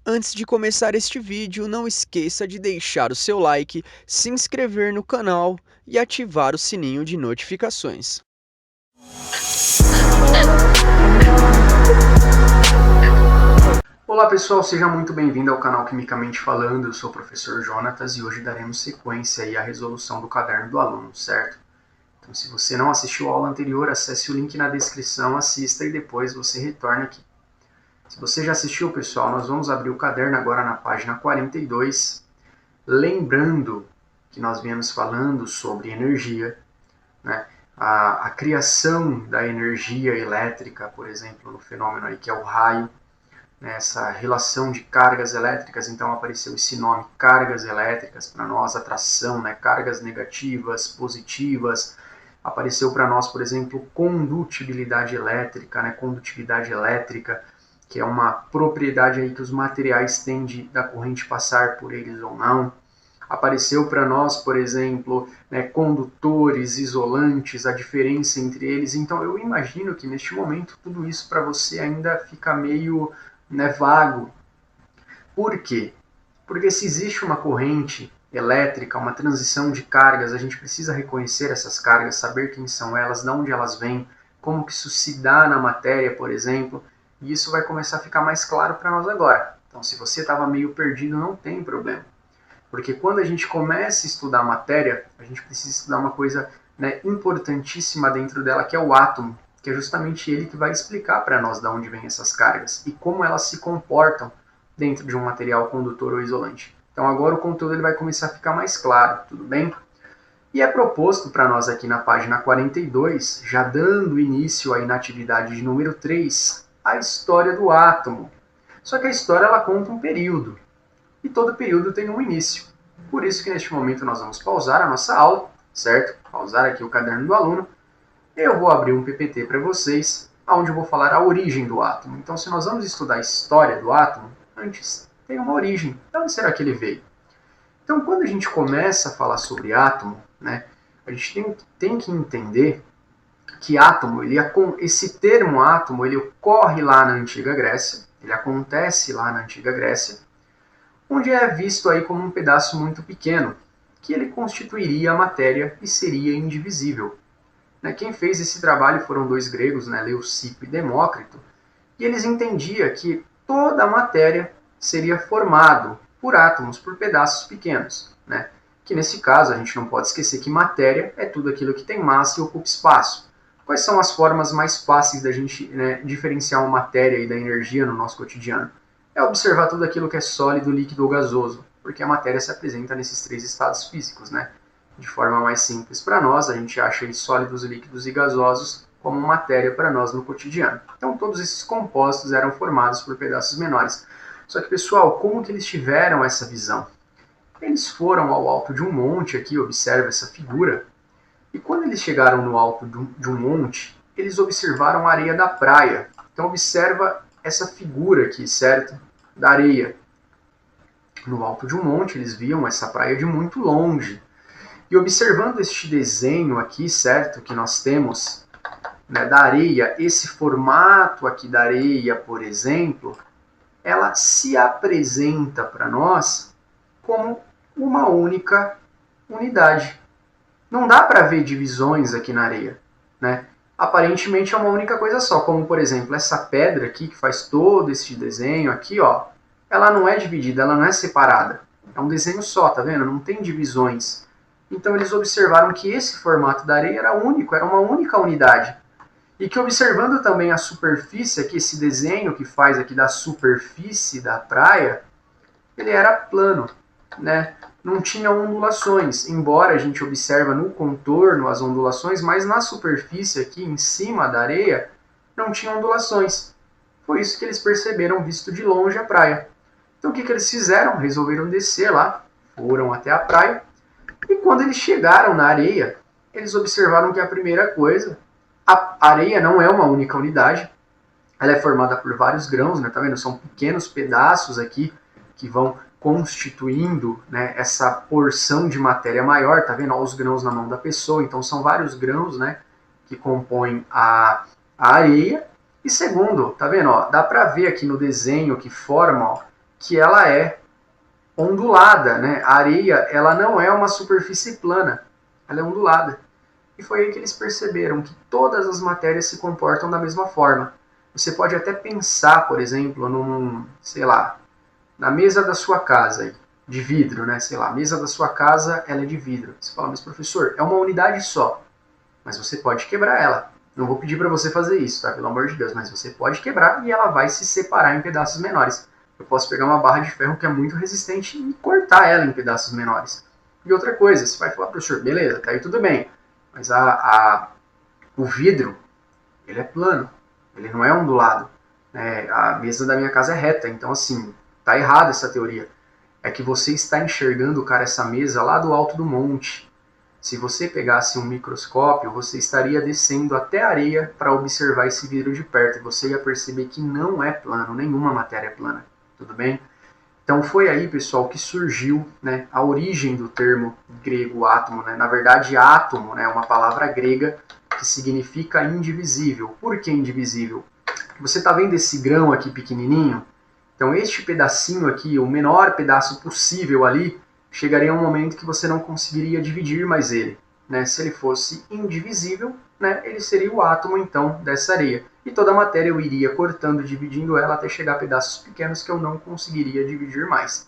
Antes de começar este vídeo, não esqueça de deixar o seu like, se inscrever no canal e ativar o sininho de notificações. Olá pessoal, seja muito bem-vindo ao canal Quimicamente Falando, eu sou o professor Jonatas e hoje daremos sequência aí à resolução do caderno do aluno, certo? Então se você não assistiu a aula anterior, acesse o link na descrição, assista e depois você retorna aqui. Se você já assistiu, pessoal, nós vamos abrir o caderno agora na página 42, lembrando que nós viemos falando sobre energia, né? A criação da energia elétrica, por exemplo, no fenômeno aí que é o raio, essa relação de cargas elétricas, então apareceu esse nome, cargas elétricas, para nós, atração, né, cargas negativas, positivas, apareceu para nós, por exemplo, condutibilidade elétrica, né, condutividade elétrica, que é uma propriedade aí que os materiais têm da corrente passar por eles ou não. Apareceu para nós, por exemplo, né, condutores, isolantes, a diferença entre eles. Então eu imagino que neste momento tudo isso para você ainda fica meio, né, vago. Por quê? Porque se existe uma corrente elétrica, uma transição de cargas, a gente precisa reconhecer essas cargas, saber quem são elas, de onde elas vêm, como que isso se dá na matéria, por exemplo, e isso vai começar a ficar mais claro para nós agora. Então, se você estava meio perdido, não tem problema. Porque quando a gente começa a estudar a matéria, a gente precisa estudar uma coisa, né, importantíssima dentro dela, que é o átomo, que é justamente ele que vai explicar para nós de onde vêm essas cargas e como elas se comportam dentro de um material condutor ou isolante. Então agora o conteúdo ele vai começar a ficar mais claro, tudo bem? E é proposto para nós aqui na página 42, já dando início aí na atividade de número 3, a história do átomo. Só que a história ela conta um período, e todo período tem um início. Por isso que neste momento nós vamos pausar a nossa aula, certo? Pausar aqui o caderno do aluno. Eu vou abrir um PPT para vocês, onde eu vou falar a origem do átomo. Então, se nós vamos estudar a história do átomo, antes tem uma origem. De onde será que ele veio? Então, quando a gente começa a falar sobre átomo, né, a gente tem que entender que átomo, esse termo átomo, ele ocorre lá na Antiga Grécia, ele acontece lá na Antiga Grécia, onde é visto aí como um pedaço muito pequeno, que ele constituiria a matéria e seria indivisível. Quem fez esse trabalho foram dois gregos, Leucipo e Demócrito, e eles entendiam que toda a matéria seria formada por átomos, por pedaços pequenos. Que nesse caso a gente não pode esquecer que matéria é tudo aquilo que tem massa e ocupa espaço. Quais são as formas mais fáceis da gente diferenciar uma matéria e da energia no nosso cotidiano? É observar tudo aquilo que é sólido, líquido ou gasoso, porque a matéria se apresenta nesses três estados físicos, de forma mais simples para nós, a gente acha aí sólidos, líquidos e gasosos como matéria para nós no cotidiano. Então todos esses compostos eram formados por pedaços menores. Só que, pessoal, como que eles tiveram essa visão? Eles foram ao alto de um monte aqui, observa essa figura, e quando eles chegaram no alto de um monte, eles observaram a areia da praia. Então observa essa figura aqui, certo? Da areia. No alto de um monte, eles viam essa praia de muito longe. E observando este desenho aqui, certo, que nós temos, da areia, esse formato aqui da areia, por exemplo, ela se apresenta para nós como uma única unidade. Não dá para ver divisões aqui na areia, Aparentemente é uma única coisa só, como por exemplo essa pedra aqui que faz todo esse desenho aqui, ó, ela não é dividida, ela não é separada. É um desenho só, tá vendo? Não tem divisões. Então eles observaram que esse formato da areia era único, era uma única unidade. E que observando também a superfície aqui, esse desenho que faz aqui da superfície da praia, ele era plano, Não tinha ondulações, embora a gente observe no contorno as ondulações, mas na superfície aqui em cima da areia não tinha ondulações. Foi isso que eles perceberam visto de longe a praia. Então o que eles fizeram? Resolveram descer lá, foram até a praia, e quando eles chegaram na areia, eles observaram que a primeira coisa, a areia não é uma única unidade, ela é formada por vários grãos, tá vendo? São pequenos pedaços aqui que vão constituindo essa porção de matéria maior, tá vendo? Olha os grãos na mão da pessoa, então são vários grãos, que compõem a areia. E segundo, tá vendo? Ó, dá para ver aqui no desenho que forma, ó, que ela é ondulada, né? A areia, ela não é uma superfície plana, ela é ondulada. E foi aí que eles perceberam que todas as matérias se comportam da mesma forma. Você pode até pensar, por exemplo, sei lá, na mesa da sua casa, de vidro, né? Sei lá, a mesa da sua casa, ela é de vidro. Você fala, mas professor, é uma unidade só, mas você pode quebrar ela. Não vou pedir para você fazer isso, tá? Pelo amor de Deus, mas você pode quebrar e ela vai se separar em pedaços menores. Eu posso pegar uma barra de ferro que é muito resistente e cortar ela em pedaços menores. E outra coisa, você vai falar, professor, beleza, tá aí tudo bem, mas o vidro, ele é plano, ele não é ondulado. A mesa da minha casa é reta, então assim, tá errada essa teoria. É que você está enxergando, cara, essa mesa lá do alto do monte. Se você pegasse um microscópio, você estaria descendo até a areia para observar esse vidro de perto. E você ia perceber que não é plano, nenhuma matéria é plana. Tudo bem? Então foi aí, pessoal, que surgiu, né, a origem do termo grego átomo. Né? Na verdade, átomo, né, é uma palavra grega que significa indivisível. Por que indivisível? Você está vendo esse grão aqui pequenininho? Então este pedacinho aqui, o menor pedaço possível ali, chegaria um momento que você não conseguiria dividir mais ele. Né? Se ele fosse indivisível, né, ele seria o átomo então dessa areia. E toda a matéria eu iria cortando, dividindo ela até chegar a pedaços pequenos que eu não conseguiria dividir mais.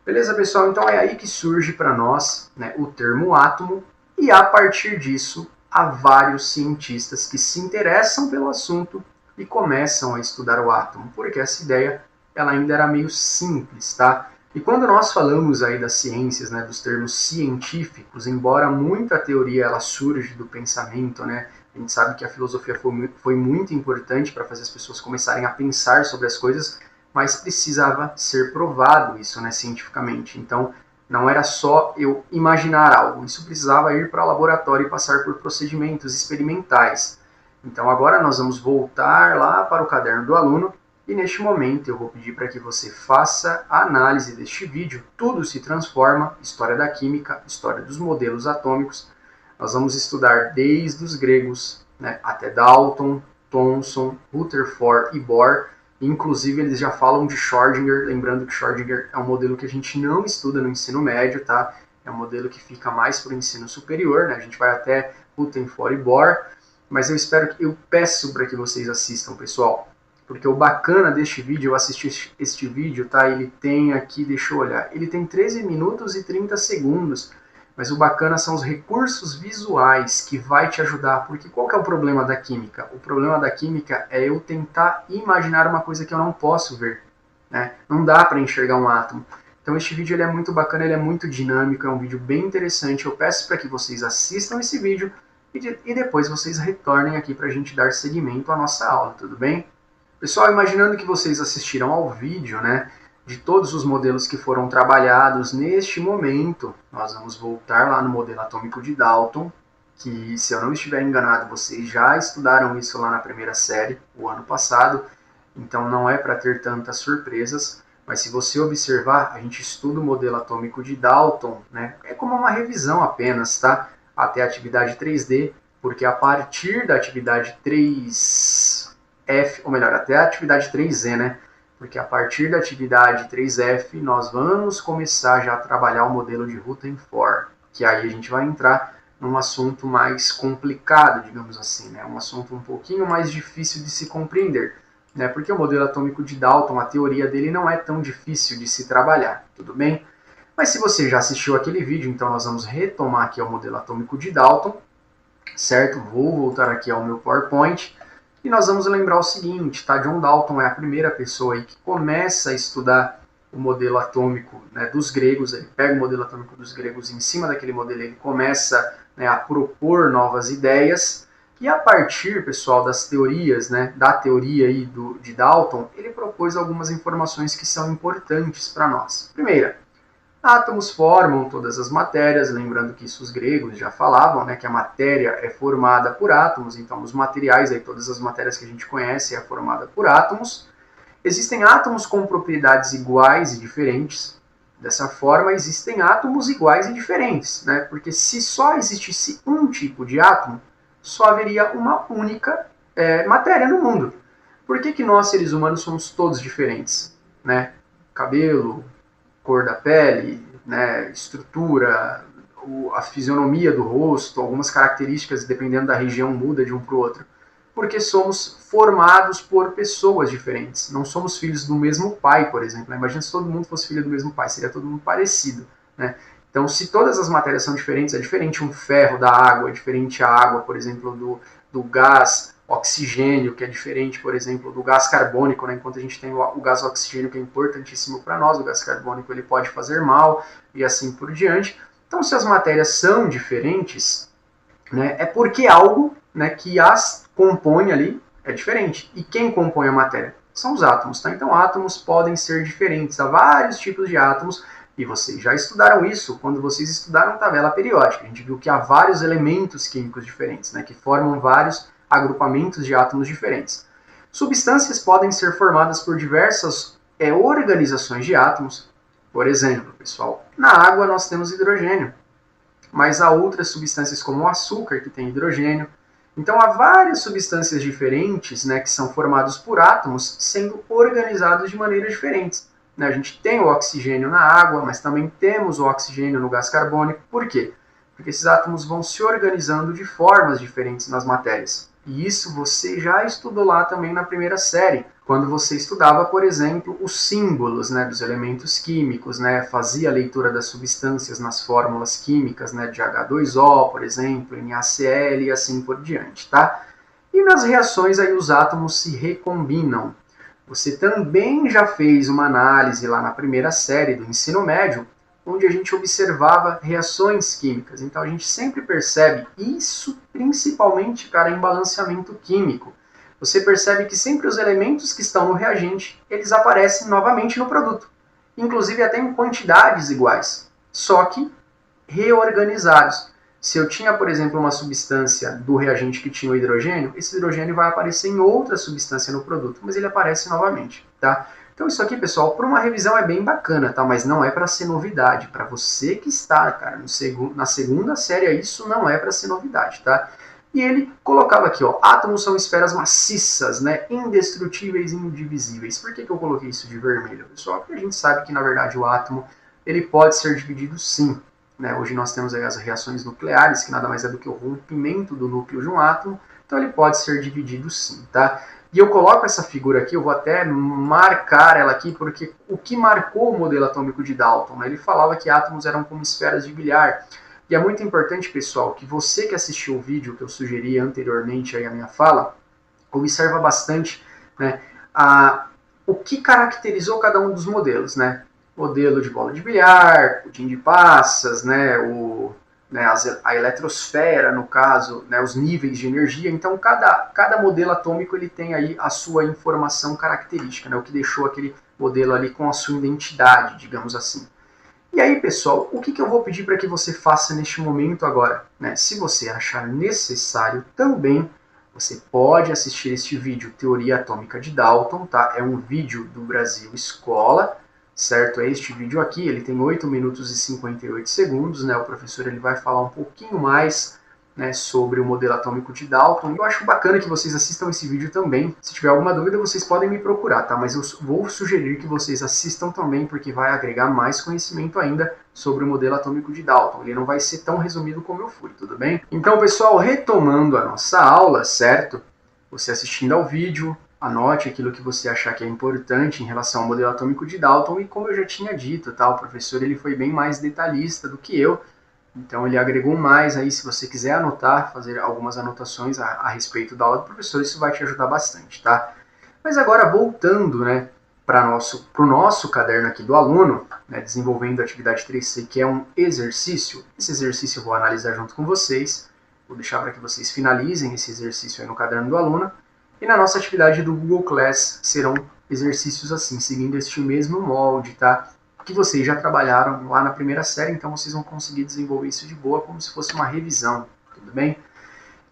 Beleza, pessoal? Então é aí que surge para nós, né, o termo átomo, e a partir disso há vários cientistas que se interessam pelo assunto e começam a estudar o átomo, porque essa ideia ela ainda era meio simples, tá? E quando nós falamos aí das ciências, né, dos termos científicos, embora muita teoria ela surge do pensamento, né, a gente sabe que a filosofia foi muito importante para fazer as pessoas começarem a pensar sobre as coisas, mas precisava ser provado isso, né, cientificamente. Então, não era só eu imaginar algo, isso precisava ir para o laboratório e passar por procedimentos experimentais. Então, agora nós vamos voltar lá para o caderno do aluno e neste momento eu vou pedir para que você faça a análise deste vídeo. Tudo se transforma, história da química, história dos modelos atômicos. Nós vamos estudar desde os gregos, né, até Dalton, Thomson, Rutherford e Bohr. Inclusive eles já falam de Schrödinger, lembrando que Schrödinger é um modelo que a gente não estuda no ensino médio, tá? É um modelo que fica mais para o ensino superior, né? A gente vai até Rutherford e Bohr, mas eu peço para que vocês assistam, pessoal. Porque o bacana deste vídeo, eu assisti este vídeo, tá? Ele tem aqui, deixa eu olhar, ele tem 13 minutos e 30 segundos, mas o bacana são os recursos visuais que vai te ajudar, porque qual que é o problema da química? O problema da química é eu tentar imaginar uma coisa que eu não posso ver, né? Não dá para enxergar um átomo. Então este vídeo ele é muito bacana, ele é muito dinâmico, é um vídeo bem interessante. Eu peço para que vocês assistam esse vídeo e depois vocês retornem aqui para a gente dar seguimento à nossa aula, tudo bem? Pessoal, imaginando que vocês assistiram ao vídeo, né, de todos os modelos que foram trabalhados neste momento, nós vamos voltar lá no modelo atômico de Dalton, que, se eu não estiver enganado, vocês já estudaram isso lá na primeira série, o ano passado, então não é para ter tantas surpresas, mas se você observar, a gente estuda o modelo atômico de Dalton, né, é como uma revisão apenas, tá? Até a atividade 3D, porque a partir da atividade 3F, ou melhor, até a atividade 3Z, né? Porque a partir da atividade 3F nós vamos começar já a trabalhar o modelo de Rutherford, que aí a gente vai entrar num assunto mais complicado, digamos assim, né? Um assunto um pouquinho mais difícil de se compreender, né? Porque o modelo atômico de Dalton, a teoria dele não é tão difícil de se trabalhar, tudo bem? Mas se você já assistiu aquele vídeo, então nós vamos retomar aqui o modelo atômico de Dalton, certo? Vou voltar aqui ao meu PowerPoint. E nós vamos lembrar o seguinte, tá? John Dalton é a primeira pessoa aí que começa a estudar o modelo atômico, né, dos gregos. Ele pega o modelo atômico dos gregos e em cima daquele modelo ele começa, né, a propor novas ideias. E a partir, pessoal, das teorias, né, da teoria aí de Dalton, ele propôs algumas informações que são importantes para nós. Primeira, átomos formam todas as matérias, lembrando que isso os gregos já falavam, né, que a matéria é formada por átomos, então os materiais, aí, todas as matérias que a gente conhece é formada por átomos. Existem átomos com propriedades iguais e diferentes, dessa forma existem átomos iguais e diferentes, né, porque se só existisse um tipo de átomo, só haveria uma única matéria no mundo. Por que nós, seres humanos, somos todos diferentes, né? cabelo, cor da pele, né, estrutura, a fisionomia do rosto, algumas características, dependendo da região, muda de um para o outro. Porque somos formados por pessoas diferentes. Não somos filhos do mesmo pai, por exemplo. Imagina se todo mundo fosse filho do mesmo pai, seria todo mundo parecido, né? Então, se todas as matérias são diferentes, é diferente um ferro da água, é diferente a água, por exemplo, do gás oxigênio, que é diferente, por exemplo, do gás carbônico, né? Enquanto a gente tem o gás oxigênio, que é importantíssimo para nós, o gás carbônico ele pode fazer mal e assim por diante. Então, se as matérias são diferentes, né, é porque algo, né, que as compõe ali é diferente. E quem compõe a matéria? São os átomos, tá? Então, átomos podem ser diferentes. Há vários tipos de átomos. E vocês já estudaram isso quando vocês estudaram tabela periódica. A gente viu que há vários elementos químicos diferentes, né, que formam vários agrupamentos de átomos diferentes. Substâncias podem ser formadas por diversas organizações de átomos. Por exemplo, pessoal, na água nós temos hidrogênio, mas há outras substâncias como o açúcar que tem hidrogênio. Então há várias substâncias diferentes, né, que são formadas por átomos sendo organizados de maneiras diferentes. A gente tem o oxigênio na água, mas também temos o oxigênio no gás carbônico. Por quê? Porque esses átomos vão se organizando de formas diferentes nas matérias. E isso você já estudou lá também na primeira série, quando você estudava, por exemplo, os símbolos, né, dos elementos químicos, né, fazia a leitura das substâncias nas fórmulas químicas, né, de H2O, por exemplo, NaCl e assim por diante, tá? E nas reações aí os átomos se recombinam. Você também já fez uma análise lá na primeira série do ensino médio, onde a gente observava reações químicas. Então a gente sempre percebe isso, principalmente, cara, em balanceamento químico. Você percebe que sempre os elementos que estão no reagente, eles aparecem novamente no produto. Inclusive até em quantidades iguais, só que reorganizados. Se eu tinha, por exemplo, uma substância do reagente que tinha o hidrogênio, esse hidrogênio vai aparecer em outra substância no produto, mas ele aparece novamente, tá? Então isso aqui, pessoal, para uma revisão é bem bacana, tá? Mas não é para ser novidade. Para você que está, cara, na segunda série, isso não é para ser novidade, tá? E ele colocava aqui, ó, átomos são esferas maciças, né? Indestrutíveis e indivisíveis. Por que eu coloquei isso de vermelho, pessoal? Porque a gente sabe que, na verdade, o átomo ele pode ser dividido sim. Né? Hoje nós temos aí as reações nucleares, que nada mais é do que o rompimento do núcleo de um átomo, então ele pode ser dividido sim, tá? E eu coloco essa figura aqui, eu vou até marcar ela aqui, porque o que marcou o modelo atômico de Dalton, né? Ele falava que átomos eram como esferas de bilhar. E é muito importante, pessoal, que você que assistiu o vídeo que eu sugeri anteriormente aí a minha fala, observa bastante, né, o que caracterizou cada um dos modelos, né? Modelo de bola de bilhar, pudim de passas, né, a eletrosfera, no caso, né, os níveis de energia. Então, cada modelo atômico ele tem aí a sua informação característica, né, o que deixou aquele modelo ali com a sua identidade, digamos assim. E aí, pessoal, o que eu vou pedir para que você faça neste momento agora? Né? Se você achar necessário também, você pode assistir este vídeo Teoria Atômica de Dalton, tá? É um vídeo do Brasil Escola, certo? É este vídeo aqui, ele tem 8 minutos e 58 segundos, né? O professor ele vai falar um pouquinho mais, né, sobre o modelo atômico de Dalton. Eu acho bacana que vocês assistam esse vídeo também. Se tiver alguma dúvida, vocês podem me procurar, tá? Mas eu vou sugerir que vocês assistam também, porque vai agregar mais conhecimento ainda sobre o modelo atômico de Dalton. Ele não vai ser tão resumido como eu fui, tudo bem? Então, pessoal, retomando a nossa aula, certo? Você assistindo ao vídeo, anote aquilo que você achar que é importante em relação ao modelo atômico de Dalton, e como eu já tinha dito, tá? O professor ele foi bem mais detalhista do que eu, então ele agregou mais aí, se você quiser anotar, fazer algumas anotações a respeito da aula do professor, isso vai te ajudar bastante, tá? Mas agora voltando, né, para o nosso caderno aqui do aluno, né, desenvolvendo a atividade 3C, que é um exercício. Esse exercício eu vou analisar junto com vocês, vou deixar para que vocês finalizem esse exercício aí no caderno do aluno, e na nossa atividade do Google Class serão exercícios assim, seguindo este mesmo molde, tá? Que vocês já trabalharam lá na primeira série, então vocês vão conseguir desenvolver isso de boa, como se fosse uma revisão, tudo bem?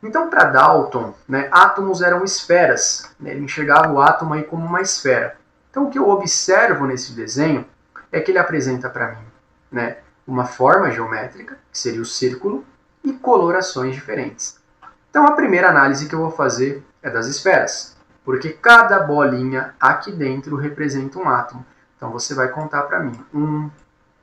Então, para Dalton, né, átomos eram esferas, né, ele enxergava o átomo aí como uma esfera. Então, o que eu observo nesse desenho é que ele apresenta para mim, né, uma forma geométrica, que seria o círculo, e colorações diferentes. Então, a primeira análise que eu vou fazer é das esferas, porque cada bolinha aqui dentro representa um átomo. Então você vai contar para mim. 1,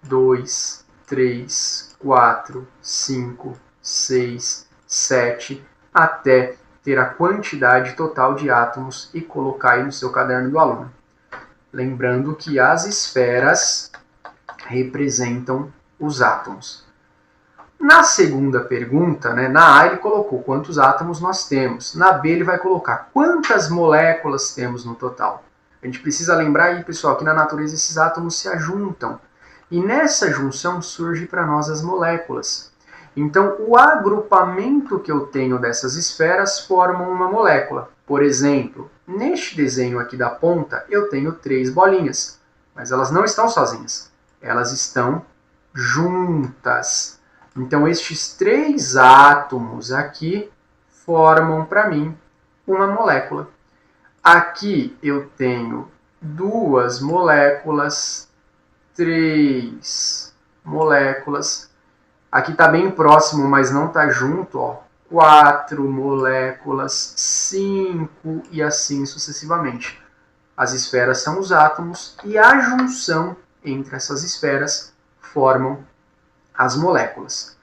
2, 3, 4, 5, 6, 7, até ter a quantidade total de átomos e colocar aí no seu caderno do aluno. Lembrando que as esferas representam os átomos. Na segunda pergunta, né, na A ele colocou quantos átomos nós temos. Na B ele vai colocar quantas moléculas temos no total. A gente precisa lembrar aí, pessoal, que na natureza esses átomos se ajuntam. E nessa junção surge para nós as moléculas. Então, o agrupamento que eu tenho dessas esferas formam uma molécula. Por exemplo, neste desenho aqui da ponta, eu tenho 3 bolinhas. Mas elas não estão sozinhas. Elas estão juntas. Então, estes 3 átomos aqui formam para mim uma molécula. Aqui eu tenho 2 moléculas, 3 moléculas. Aqui está bem próximo, mas não está junto, ó. 4 moléculas, 5 e assim sucessivamente. As esferas são os átomos e a junção entre essas esferas formam as moléculas.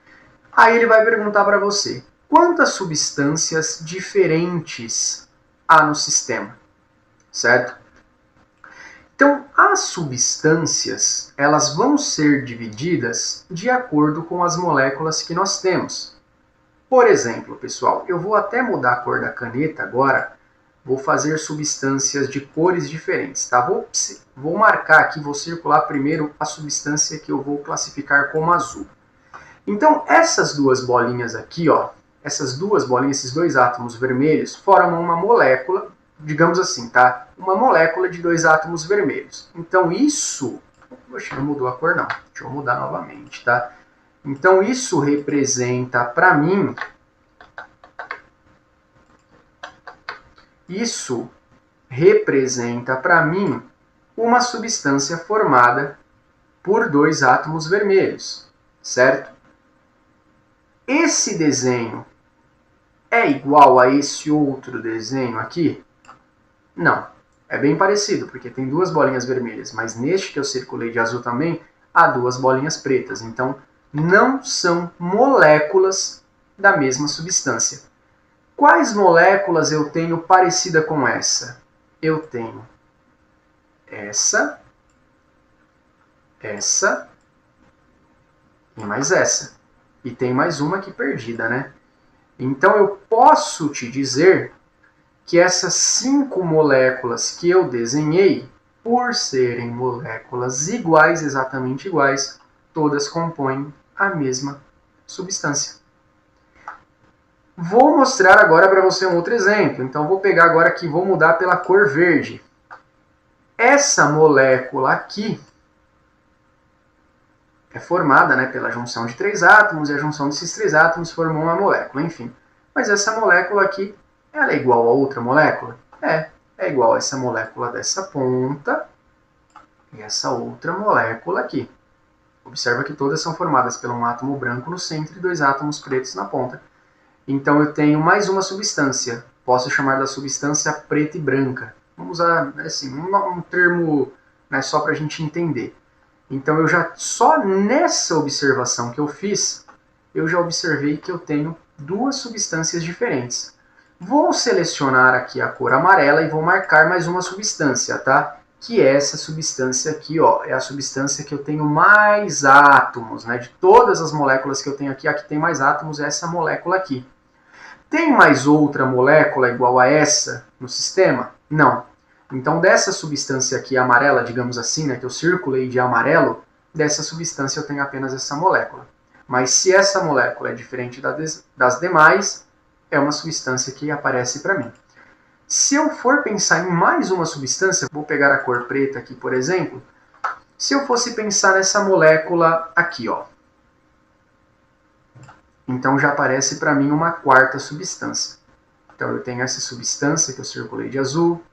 Aí ele vai perguntar para você, quantas substâncias diferentes há no sistema, certo? Então, as substâncias, elas vão ser divididas de acordo com as moléculas que nós temos. Por exemplo, pessoal, eu vou até mudar a cor da caneta agora, vou fazer substâncias de cores diferentes, tá? Vou marcar aqui, vou circular primeiro a substância que eu vou classificar como azul. Então, essas 2 bolinhas aqui, ó, essas 2 bolinhas, esses 2 átomos vermelhos, formam uma molécula, digamos assim, tá? Uma molécula de 2 átomos vermelhos. Então, isso... Poxa, não mudou a cor, não. Deixa eu mudar novamente, tá? Então, isso representa para mim... Isso representa para mim uma substância formada por 2 átomos vermelhos, certo? Esse desenho é igual a esse outro desenho aqui? Não. É bem parecido, porque tem 2 bolinhas vermelhas, mas neste que eu circulei de azul também, há 2 bolinhas pretas. Então, não são moléculas da mesma substância. Quais moléculas eu tenho parecida com essa? Eu tenho essa e mais essa. E tem mais uma aqui perdida, né? Então eu posso te dizer que essas 5 moléculas que eu desenhei, por serem moléculas iguais, exatamente iguais, todas compõem a mesma substância. Vou mostrar agora para você um outro exemplo. Então vou pegar agora aqui, vou mudar pela cor verde. Essa molécula aqui é formada, né, pela junção de 3 átomos, e a junção desses 3 átomos formou uma molécula, enfim. Mas essa molécula aqui, ela é igual a outra molécula? É igual a essa molécula dessa ponta e essa outra molécula aqui. Observa que todas são formadas por um átomo branco no centro e 2 átomos pretos na ponta. Então eu tenho mais uma substância. Posso chamar da substância preta e branca. Vamos usar assim, um termo, né, só para a gente entender. Então eu já, só nessa observação que eu fiz, eu já observei que eu tenho 2 substâncias diferentes. Vou selecionar aqui a cor amarela e vou marcar mais uma substância, tá? Que é essa substância aqui, ó. É a substância que eu tenho mais átomos, né? De todas as moléculas que eu tenho aqui, a que tem mais átomos é essa molécula aqui. Tem mais outra molécula igual a essa no sistema? Não. Então, dessa substância aqui amarela, digamos assim, né, que eu circulei de amarelo, dessa substância eu tenho apenas essa molécula. Mas se essa molécula é diferente das demais, é uma substância que aparece para mim. Se eu for pensar em mais uma substância, vou pegar a cor preta aqui, por exemplo, se eu fosse pensar nessa molécula aqui, ó, então já aparece para mim uma 4ª substância. Então eu tenho essa substância que eu circulei de azul,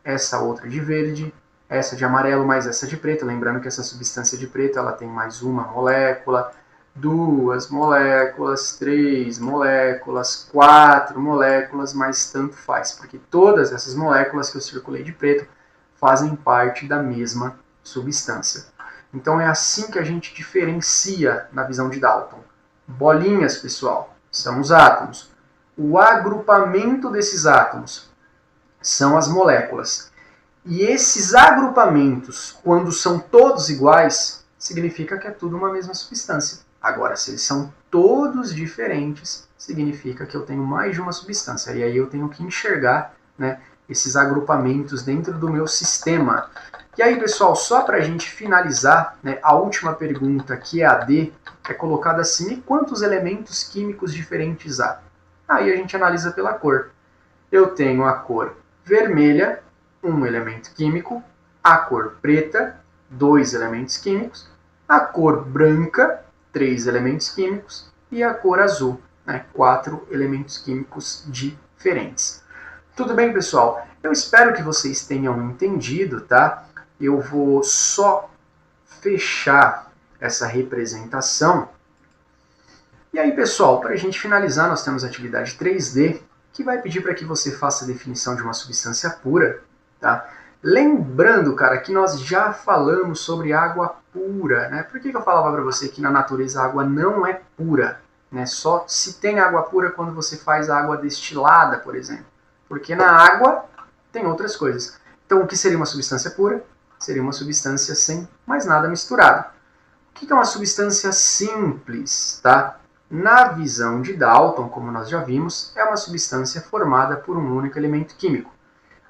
essa outra de verde, essa de amarelo, mais essa de preto. Lembrando que essa substância de preto ela tem mais uma molécula, 2 moléculas, 3 moléculas, 4 moléculas, mas tanto faz, porque todas essas moléculas que eu circulei de preto fazem parte da mesma substância. Então é assim que a gente diferencia na visão de Dalton. Bolinhas, pessoal, são os átomos. O agrupamento desses átomos são as moléculas. E esses agrupamentos, quando são todos iguais, significa que é tudo uma mesma substância. Agora, se eles são todos diferentes, significa que eu tenho mais de uma substância. E aí eu tenho que enxergar, né, esses agrupamentos dentro do meu sistema. E aí, pessoal, só para a gente finalizar, né, a última pergunta, que é a D, é colocada assim: e quantos elementos químicos diferentes há? Aí a gente analisa pela cor. Eu tenho a cor vermelha, um elemento químico, a cor preta, 2 elementos químicos, a cor branca, 3 elementos químicos, e a cor azul, né, 4 elementos químicos diferentes. Tudo bem, pessoal? Eu espero que vocês tenham entendido, tá? Eu vou só fechar essa representação. E aí, pessoal, para a gente finalizar, nós temos a atividade 3D, que vai pedir para que você faça a definição de uma substância pura, tá? Lembrando, cara, que nós já falamos sobre água pura, né? Por que eu falava para você que na natureza a água não é pura, né? Só se tem água pura quando você faz a água destilada, por exemplo. Porque na água tem outras coisas. Então, o que seria uma substância pura? Seria uma substância sem mais nada misturado. O que é uma substância simples, tá? Na visão de Dalton, como nós já vimos, é uma substância formada por um único elemento químico.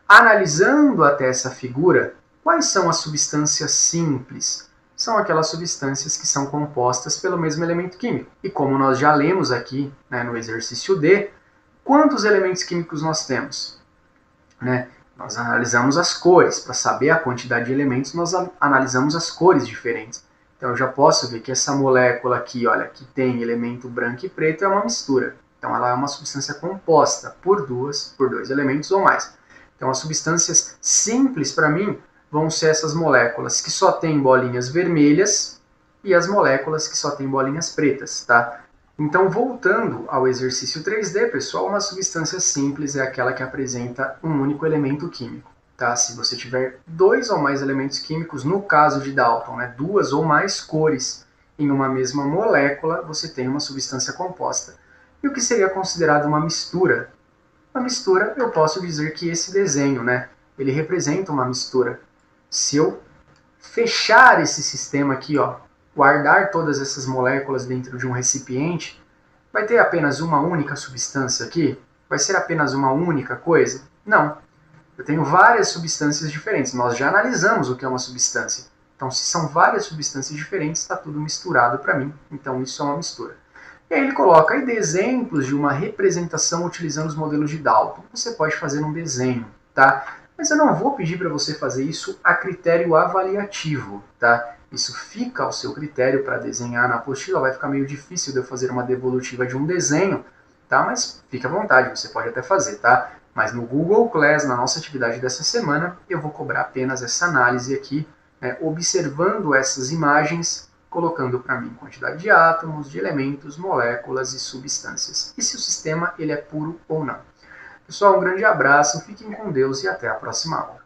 Analisando até essa figura, quais são as substâncias simples? São aquelas substâncias que são compostas pelo mesmo elemento químico. E como nós já lemos aqui, né, no exercício D, quantos elementos químicos nós temos? Né? Nós analisamos as cores. Para saber a quantidade de elementos, nós analisamos as cores diferentes. Então eu já posso ver que essa molécula aqui, olha, que tem elemento branco e preto, é uma mistura. Então ela é uma substância composta por dois elementos ou mais. Então as substâncias simples para mim vão ser essas moléculas que só têm bolinhas vermelhas e as moléculas que só têm bolinhas pretas, tá? Então, voltando ao exercício 3D, pessoal, uma substância simples é aquela que apresenta um único elemento químico. Tá? Se você tiver 2 ou mais elementos químicos, no caso de Dalton, né, 2 ou mais cores em uma mesma molécula, você tem uma substância composta. E o que seria considerado uma mistura? Uma mistura, eu posso dizer que esse desenho, né, ele representa uma mistura. Se eu fechar esse sistema aqui, ó, guardar todas essas moléculas dentro de um recipiente, vai ter apenas uma única substância aqui? Vai ser apenas uma única coisa? Não. Eu tenho várias substâncias diferentes. Nós já analisamos o que é uma substância. Então, se são várias substâncias diferentes, está tudo misturado para mim. Então, isso é uma mistura. E aí ele coloca aí exemplos de uma representação utilizando os modelos de Dalton. Você pode fazer um desenho, tá? Mas eu não vou pedir para você fazer isso a critério avaliativo, tá? Isso fica ao seu critério para desenhar na apostila. Vai ficar meio difícil de eu fazer uma devolutiva de um desenho, tá? Mas fique à vontade, você pode até fazer, tá? Mas no Google Class, na nossa atividade dessa semana, eu vou cobrar apenas essa análise aqui, né, observando essas imagens, colocando para mim quantidade de átomos, de elementos, moléculas e substâncias. E se o sistema ele é puro ou não. Pessoal, um grande abraço, fiquem com Deus e até a próxima aula.